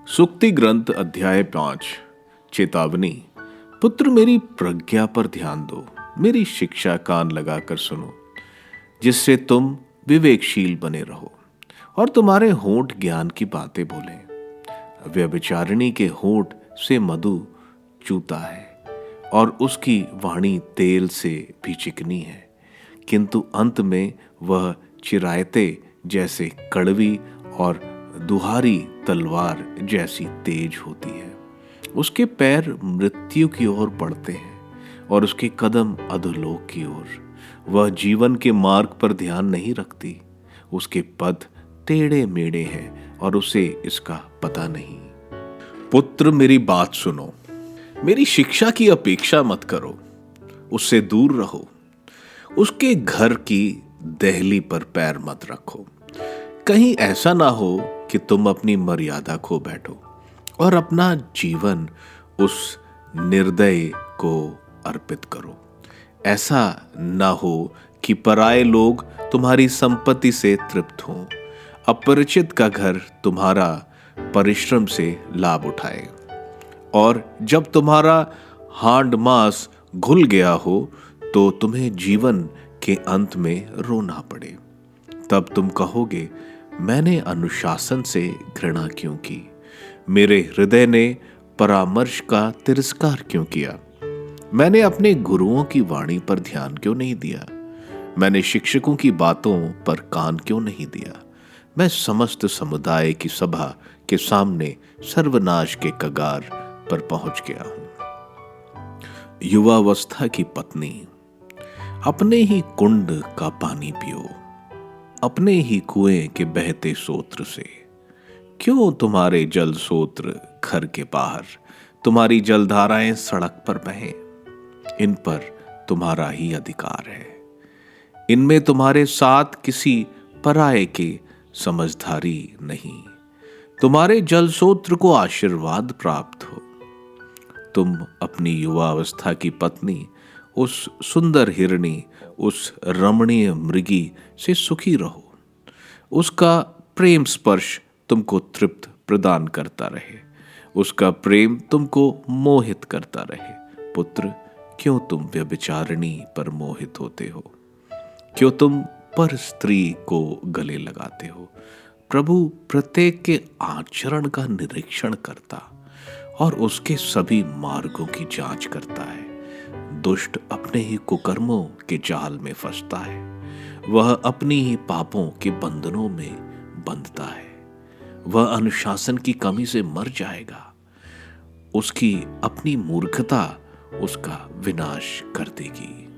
सूक्ति ग्रंथ अध्याय 5। चेतावनी। पुत्र, मेरी प्रज्ञा पर ध्यान दो, मेरी शिक्षा कान लगाकर सुनो, जिससे तुम विवेकशील बने रहो और तुम्हारे होंठ ज्ञान की बातें बोलें। व्यभिचारिणी के होंठ से मधु चूता है और उसकी वाणी तेल से भी चिकनी है, किंतु अंत में वह चिरायते जैसे कड़वी और दुहारी तलवार जैसी तेज होती है। उसके पैर मृत्यु की ओर बढ़ते हैं और उसके कदम अधोलोक की ओर। वह जीवन के मार्ग पर ध्यान नहीं रखती, उसके पथ टेढ़े मेढ़े हैं और उसे इसका पता नहीं। पुत्र, मेरी बात सुनो, मेरी शिक्षा की अपेक्षा मत करो, उससे दूर रहो। उसके घर की दहली पर पैर मत रखो, कहीं ऐसा ना हो कि तुम अपनी मर्यादा खो बैठो और अपना जीवन उस निर्दय को अर्पित करो। ऐसा ना हो कि पराये लोग तुम्हारी संपत्ति से तृप्त हों, अपरिचित का घर तुम्हारा परिश्रम से लाभ उठाए, और जब तुम्हारा हांड मास घुल गया हो तो तुम्हें जीवन के अंत में रोना पड़े। तब तुम कहोगे, मैंने अनुशासन से घृणा क्यों की, मेरे हृदय ने परामर्श का तिरस्कार क्यों किया। मैंने अपने गुरुओं की वाणी पर ध्यान क्यों नहीं दिया, मैंने शिक्षकों की बातों पर कान क्यों नहीं दिया। मैं समस्त समुदाय की सभा के सामने सर्वनाश के कगार पर पहुंच गया हूं। युवावस्था की पत्नी, अपने ही कुंड का पानी पियो, अपने ही कुएं के बहते सोत्र से। क्यों तुम्हारे जल सोत्र घर के बाहर, तुम्हारी जलधाराएं सड़क पर बहें? इन पर तुम्हारा ही अधिकार है, इनमें तुम्हारे साथ किसी पराये के समझदारी नहीं। तुम्हारे जल सोत्र को आशीर्वाद प्राप्त हो। तुम अपनी युवावस्था की पत्नी, उस सुंदर हिरणी, उस रमणीय मृगी से सुखी रहो। उसका प्रेम स्पर्श तुमको तृप्त प्रदान करता रहे, उसका प्रेम तुमको मोहित करता रहे। पुत्र, क्यों तुम व्यभिचारिणी पर मोहित होते हो? क्यों तुम पर स्त्री को गले लगाते हो? प्रभु प्रत्येक के आचरण का निरीक्षण करता और उसके सभी मार्गों की जांच करता है। दुष्ट अपने ही कुकर्मों के जाल में फंसता है, वह अपनी ही पापों के बंधनों में बंधता है। वह अनुशासन की कमी से मर जाएगा, उसकी अपनी मूर्खता उसका विनाश कर देगी।